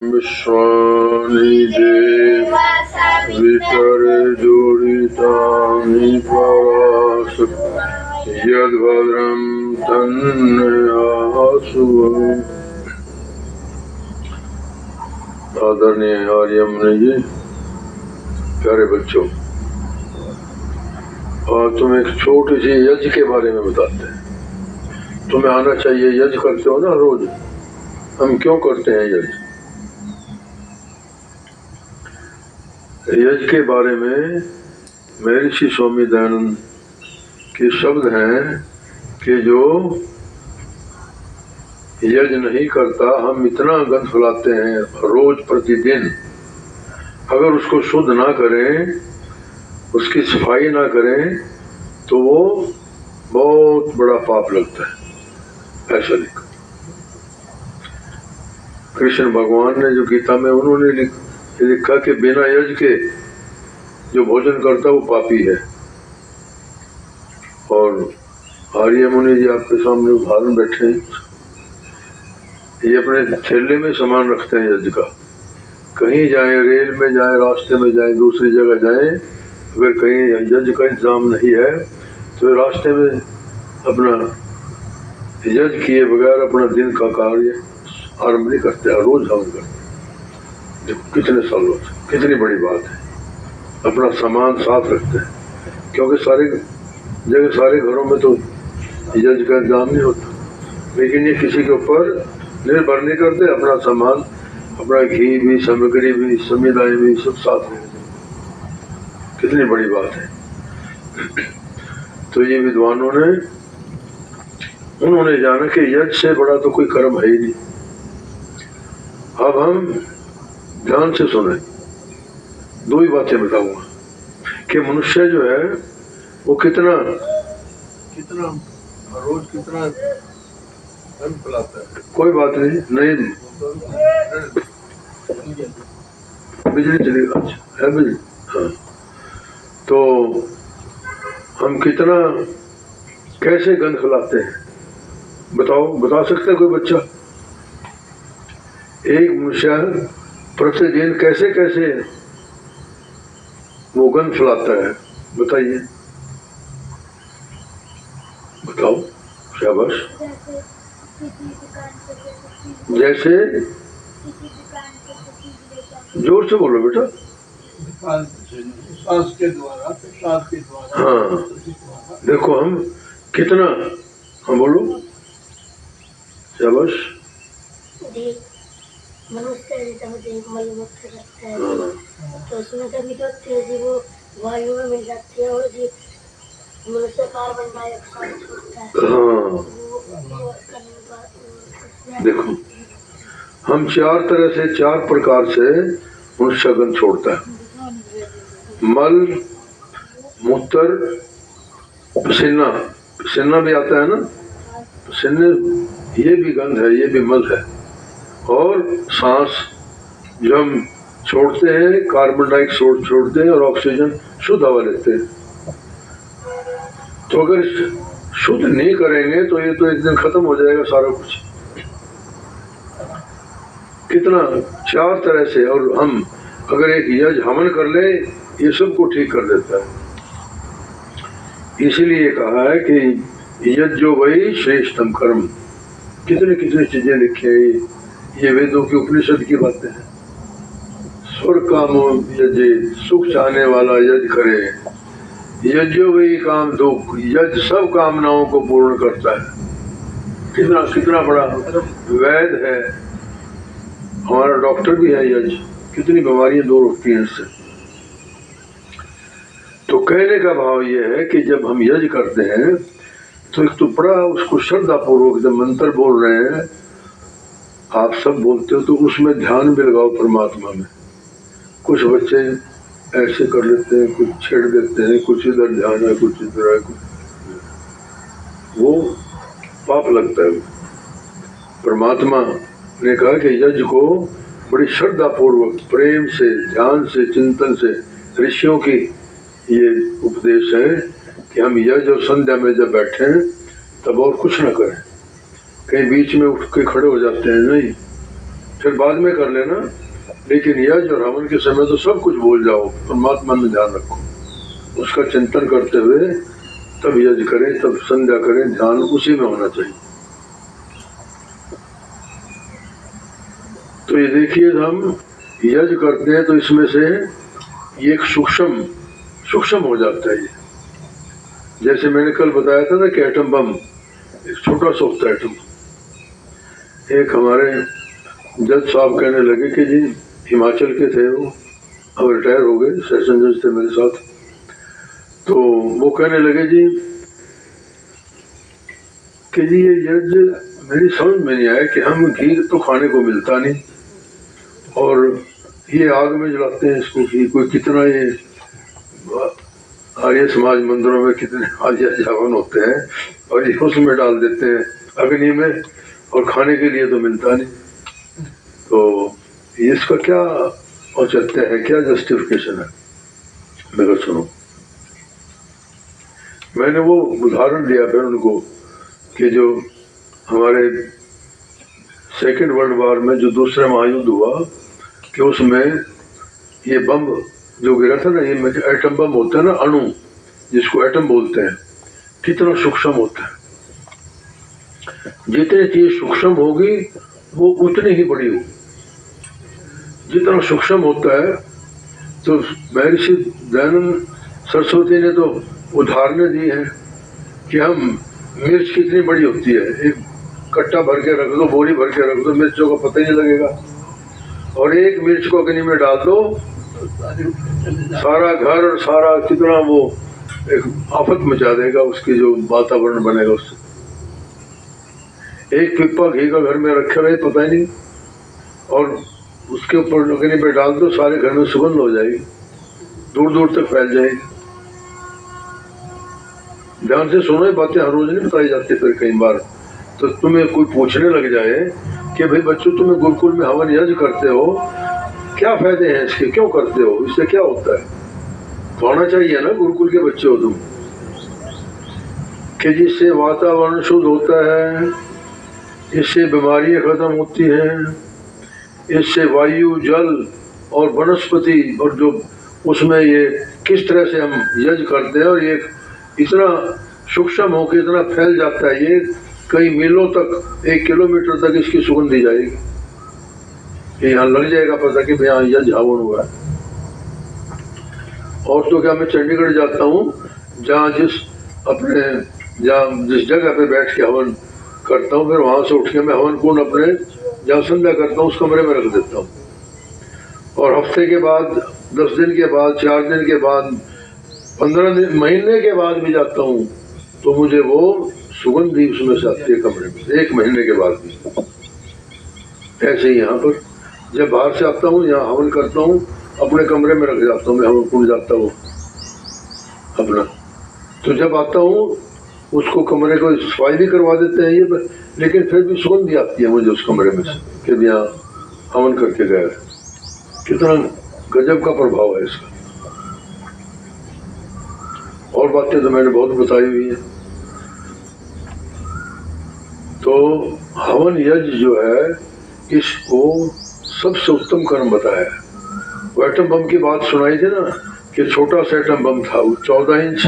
विश्वानि देव वितरे दुरितानि परास यद्भद्रं तन्नयासु। आदरणीय आर्यमुनि जी, प्यारे बच्चों, और तुम एक छोटी सी यज्ञ के बारे में बताते हैं। तुम्हें आना चाहिए, यज्ञ करते हो ना रोज। हम क्यों करते हैं यज्ञ? यज्ञ के बारे में महर्षि स्वामी दयानंद के शब्द हैं कि जो यज्ञ नहीं करता, हम इतना गंध फैलाते हैं रोज प्रतिदिन, अगर उसको शुद्ध ना करें, उसकी सफाई ना करें, तो वो बहुत बड़ा पाप लगता है। ऐसा लिखा कृष्ण भगवान ने जो गीता में उन्होंने लिखा कि बिना यज्ञ के जो भोजन करता वो पापी है। और आर्य मुनि जी आपके सामने उदाहरण बैठे हैं, ये अपने थैले में सामान रखते हैं यज्ञ का। कहीं जाए, रेल में जाए, रास्ते में जाए, दूसरी जगह जाए, अगर कहीं यज्ञ का इंतजाम नहीं है तो रास्ते में अपना यज्ञ किए बगैर अपना दिन का कार्य आरंभ नहीं करते, रोज हवन करते। देखो कितने सालों से, कितनी बड़ी बात है। अपना सामान साथ रखते हैं, क्योंकि सारे जगह, सारे घरों में तो यज्ञ का इंतजाम नहीं होता, लेकिन ये किसी के ऊपर निर्भर नहीं करते। अपना सामान, अपना घी भी, सामग्री भी, समुदाय भी सब साथ रखते। कितनी बड़ी बात है। तो ये विद्वानों ने, उन्होंने जाना कि यज्ञ से बड़ा तो कोई कर्म है ही नहीं। अब हम ध्यान से सुने, दो ही बातें बताऊंगा कि मनुष्य जो है वो कितना रोज कितना धन फैलाता है। कोई बात नहीं, बिजली चली, अच्छा है बिजली, हाँ। तो हम कितना, कैसे गंध फैलाते हैं, बताओ, बता सकते है कोई बच्चा? एक मनुष्य प्रतिदिन कैसे कैसे वो गंध फैलाता है, बताइए, बताओ, शाबाश। जैसे जोर से बोलो बेटा। सांस के द्वारा। हाँ, देखो हम कितना, हाँ बोलो, शाबाश। मनुष्य मलमूत्र रखता है, तो उसमें कभी तो तेजी वो वायु में मिल जाती है, और जी मनुष्य कार्बन डाइऑक्साइड छोड़ता है। देखो हम चार तरह से, चार प्रकार से मनुष्य गंध छोड़ता है। मल, मूत्र, पसीना, पसीना भी आता है ना, पसीने, ये भी गंध है, ये भी मल है। और सांस जो हम छोड़ते हैं, कार्बन डाइऑक्साइड छोड़ते हैं और ऑक्सीजन शुद्ध हवा लेते हैं। तो अगर शुद्ध नहीं करेंगे तो ये तो एक दिन खत्म हो जाएगा सारा कुछ। कितना, चार तरह से। और हम अगर एक यज्ञ हवन कर ले, ये सबको ठीक कर देता है। इसीलिए कहा है कि यज्ञो वही श्रेष्ठतम कर्म। कितनी कितनी चीजें लिखी है, ये वेदों की, उपनिषद की बातें हैं। स्वर्ग कामो यज्ञ, सुख चाहने वाला यज्ञ करे। यज्ञो वही काम दुख, यज्ञ सब कामनाओं को पूर्ण करता है। कितना कितना बड़ा वैद है, हमारा डॉक्टर भी है यज्ञ। कितनी बीमारियां दूर होती हैं इससे। तो कहने का भाव ये है कि जब हम यज्ञ करते हैं तो एक तो बड़ा उसको श्रद्धा पूर्वक, जब मंत्र बोल रहे हैं, आप सब बोलते हो, तो उसमें ध्यान भी लगाओ परमात्मा में। कुछ बच्चे ऐसे कर लेते हैं, कुछ छेड़ देते हैं, कुछ इधर ध्यान है, कुछ इधर है, कुछ, वो पाप लगता है। परमात्मा ने कहा कि यज्ञ को बड़ी श्रद्धा पूर्वक, प्रेम से, ध्यान से, चिंतन से, ऋषियों की ये उपदेश है कि हम यज्ञ और संध्या में जब बैठे तब और कुछ न करें। कहीं बीच में उठ के खड़े हो जाते हैं, नहीं, फिर बाद में कर लेना, लेकिन यज और हवन के समय तो सब कुछ भूल जाओ, परमात्मा में ध्यान रखो, उसका चिंतन करते हुए तब यज करें, तब संध्या करें, ध्यान उसी में होना चाहिए। तो ये देखिए, हम यज करते हैं तो इसमें से ये एक सूक्ष्म हो जाता है। ये जैसे मैंने कल बताया था ना कि एटम बम एक छोटा सा होता है एटम। एक हमारे जज साहब कहने लगे कि जी, हिमाचल के थे वो, अब रिटायर हो गए, सेशन जज थे मेरे साथ, तो वो कहने लगे जी कि जी ये यज मेरी समझ में नहीं आया कि हम घी तो खाने को मिलता नहीं, और ये आग में जलाते हैं इसको, घी कोई कितना, ये आर्य समाज मंदिरों में कितने आर्य हवन होते हैं, और ये उसमें डाल देते हैं अग्नि में, और खाने के लिए तो मिलता नहीं। तो इसका क्या औचित्य है, क्या जस्टिफिकेशन है? मेरा सुनो, मैंने वो उदाहरण दिया फिर उनको कि जो हमारे सेकेंड वर्ल्ड वॉर में जो दूसरा महायुद्ध हुआ, कि उसमें ये बम जो गिरा था ना, ये एटम बम होता है ना, अणु जिसको एटम बोलते हैं, कितना सूक्ष्म होता है। जितनी चीज सूक्ष्म होगी वो उतनी ही बड़ी होगी। जितना सूक्ष्म होता है, तो महर्षि दयानंद सरस्वती ने तो उदाहरण दी है कि हम मिर्च कितनी बड़ी होती है, एक कट्टा भर के रख दो, बोरी भर के रख दो, मिर्चों का पता ही नहीं लगेगा, और एक मिर्च को अग्नि में डाल दो, सारा घर और सारा कितना वो एक आफत मचा देगा, उसकी जो वातावरण बनेगा उससे। एक पिप्पा घी का घर में रखे रहे पता ही नहीं, और उसके ऊपर अग्नि में डाल दो, सारे घर में सुगंध हो जाएगी, दूर दूर तक फैल जाएगी। ध्यान से सुनो, ये बातें हर रोज नहीं बताई जाती। फिर कई बार तो तुम्हें कोई पूछने लग जाए कि भाई बच्चों, तुम्हें गुरुकुल में हवन यज्ञ करते हो, क्या फायदे हैं इसके, क्यों करते हो, इससे क्या होता है? तो आना चाहिए ना, गुरुकुल के बच्चे हो तुम, कि जिससे वातावरण शुद्ध होता है, इससे बीमारियां खत्म होती हैं, इससे वायु, जल और वनस्पति, और जो उसमें ये किस तरह से हम यज्ञ करते हैं, और ये इतना सूक्ष्म होकर इतना फैल जाता है, ये कई मीलों तक, 1 किलोमीटर तक इसकी सुगंध दी जाएगी। यहाँ लग जाएगा पता कि भाई यहाँ यज्ञ हवन हुआ है। और तो क्या, मैं चंडीगढ़ जाता हूँ, जहाँ जिस जगह पे बैठ के हवन करता हूँ, फिर वहां से उठ के मैं हवन कुंड अपने जहाँ संध्या करता हूँ उस कमरे में रख देता हूँ, और हफ्ते के बाद, 10 दिन के बाद, 4 दिन के बाद, 15 दिन, महीने के बाद भी जाता हूँ, तो मुझे वो सुगंध भी उसमें से आती है कमरे में, 1 महीने के बाद भी। ऐसे ही यहाँ पर जब बाहर से आता हूँ, यहाँ हवन करता हूँ, अपने कमरे में रख जाता हूँ, मैं हवन कुंड जाता हूँ अपना, तो जब आता हूँ उसको कमरे को सफाई भी करवा देते हैं ये, लेकिन फिर भी सुगंध भी आती है मुझे उस कमरे में से कि यहाँ हवन करके गया है। कितना गजब का प्रभाव है इसका। और बातें तो मैंने बहुत बताई हुई है। तो हवन यज्ञ जो है, इसको सबसे उत्तम कर्म बताया है। वो एटम बम की बात सुनाई थी ना, कि छोटा सा एटम बम था, वो 14 इंच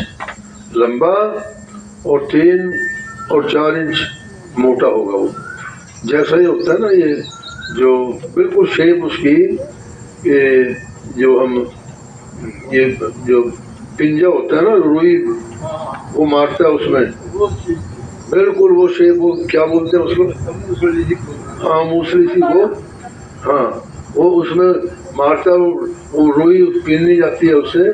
लंबा और 3 और 4 इंच मोटा होगा। वो जैसा ही होता है ना, ये जो बिल्कुल शेप उसकी, ये जो हम, ये जो पिंजा होता है ना, रुई वो मारता है उसमें, बिल्कुल वो शेप, वो क्या बोलते हैं उसको, हाँ मूसली सी वो, हाँ वो उसमें मारता है, वो रुई पीनी जाती है उससे।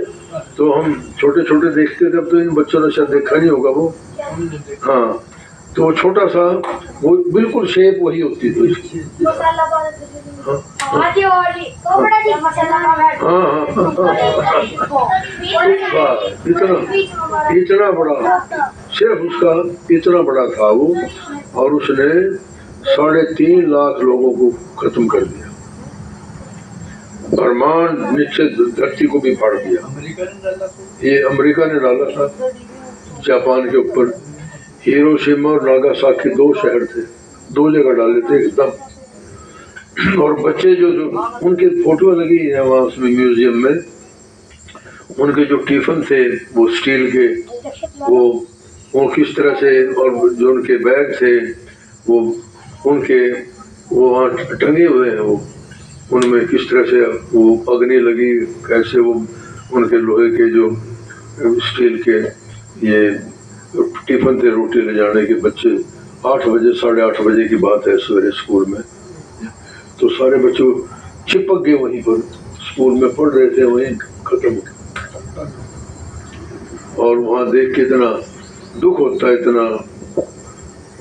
तो हम छोटे छोटे देखते थे, अब तो इन बच्चों ने शायद देखा नहीं होगा वो, हाँ, तो वो छोटा सा, वो बिल्कुल शेप वही होती थी उसकी। इतना बड़ा, सिर्फ उसका इतना बड़ा था वो, और उसने 3.5 लाख लोगों को खत्म कर दिया, ब्रह्मांड नीचे धरती को भी फाड़ दिया। ये अमेरिका ने डाला था जापान के ऊपर। हिरोशिमा और नागासाकी 2 शहर थे, 2 जगह डाले थे एकदम। और बच्चे जो उनके फोटो लगी है वहाँ उसमें म्यूजियम में, उनके जो टिफिन थे वो स्टील के, वो किस तरह से, और जो उनके बैग थे वो उनके वो वहाँ टंगे हुए हैं, वो उनमें किस तरह से वो अग्नि लगी, कैसे वो उनके लोहे के जो स्टील के ये टिफिन थे रोटी ले जाने के। बच्चे 8 बजे 8:30 बजे की बात है सवेरे स्कूल में, तो सारे बच्चे चिपक गए वहीं पर, स्कूल में पढ़ रहे थे, वहीं खत्म हो गए। और वहाँ देख के इतना दुख होता है, इतना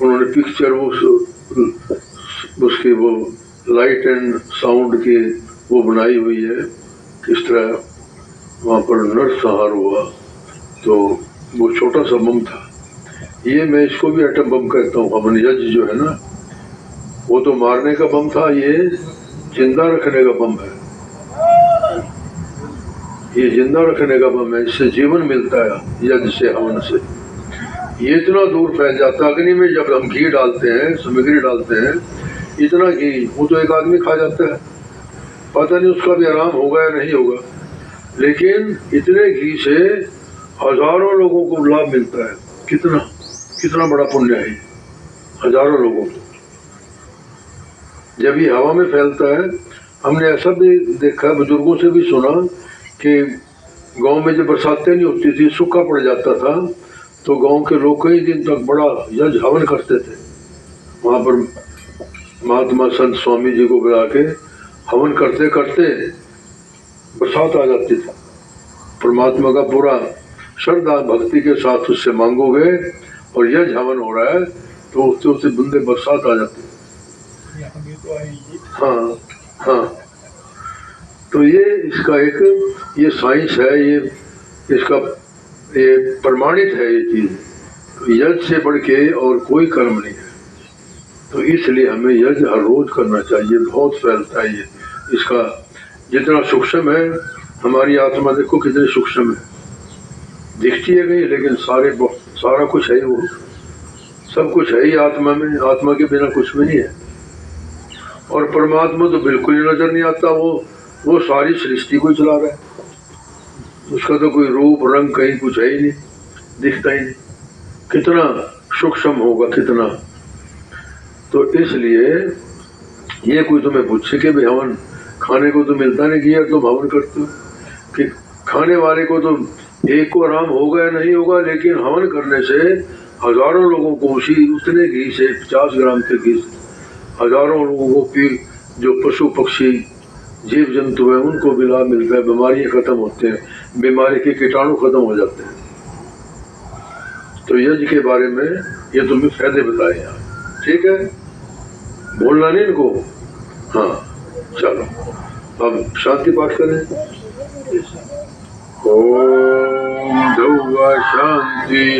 उन्होंने पिक्चर वो उसकी वो लाइट एंड साउंड की वो बनाई हुई है, किस तरह वहाँ पर नरसंहार हुआ। तो वो छोटा सा बम था, ये मैं इसको भी एटम बम कहता हूँ। हवन यज्ञ जो है ना, वो तो मारने का बम था, ये जिंदा रखने का बम है। ये जिंदा रखने का बम है, इससे जीवन मिलता है यज्ञ से, हवन से। ये इतना दूर फैल जाता है। अग्नि में जब हम घी डालते हैं, सामग्री डालते हैं, इतना घी वो तो एक आदमी खा जाता है, पता नहीं उसका भी आराम होगा या नहीं होगा, लेकिन इतने घी से हजारों लोगों को लाभ मिलता है। कितना कितना बड़ा पुण्य है, हजारों लोगों को। जब ये हवा में फैलता है, हमने ऐसा भी देखा, बुजुर्गों से भी सुना कि गांव में जब बरसातें नहीं होती थी, सूखा पड़ जाता था, तो गांव के लोग कई दिन तक बड़ा यज्ञ हवन करते थे। वहाँ पर महात्मा संत स्वामी जी को बुला के हवन करते करते बरसात आ जाती थी। परमात्मा का पूरा श्रद्धा भक्ति के साथ उससे मांगोगे और यज्ञ हवन हो रहा है, तो उससे बूंदे बरसात आ जाती। हाँ हाँ, तो ये इसका एक ये साइंस है, ये इसका ये प्रमाणित है ये चीज। तो यज्ञ से बढ़ के और कोई कर्म नहीं है, तो इसलिए हमें यज्ञ हर रोज करना चाहिए। बहुत फैलता है ये, इसका जितना सूक्ष्म है, हमारी आत्मा देखो कितनी सूक्ष्म है, दिखती है कहीं, लेकिन सारा कुछ है, वो सब कुछ है ही आत्मा में। आत्मा के बिना कुछ भी नहीं है। और परमात्मा तो बिल्कुल ही नजर नहीं आता, वो सारी सृष्टि को चला रहा है, उसका तो कोई रूप रंग कहीं कुछ है ही नहीं, दिखता ही नहीं। कितना सूक्ष्म होगा, कितना। तो इसलिए ये कोई तुम्हें पूछे कि भाई हवन खाने को तो मिलता नहीं, कि यार तुम हवन करते हो, कि खाने वाले को तो एक को आराम होगा या नहीं होगा, लेकिन हवन करने से हजारों लोगों को उतने घी से, 50 ग्राम के घी से हजारों लोगों को, फिर जो पशु पक्षी जीव जंतु है उनको भी लाभ मिलता है, बीमारियां खत्म होते हैं, बीमारी के कीटाणु खत्म हो जाते हैं। तो यज्ञ के बारे में ये तुम्हें फायदे बताए यहाँ, ठीक है, बोलना नहीं इनको। हाँ चलो अब शांति पाठ करें। ओम ध्रुव शांति।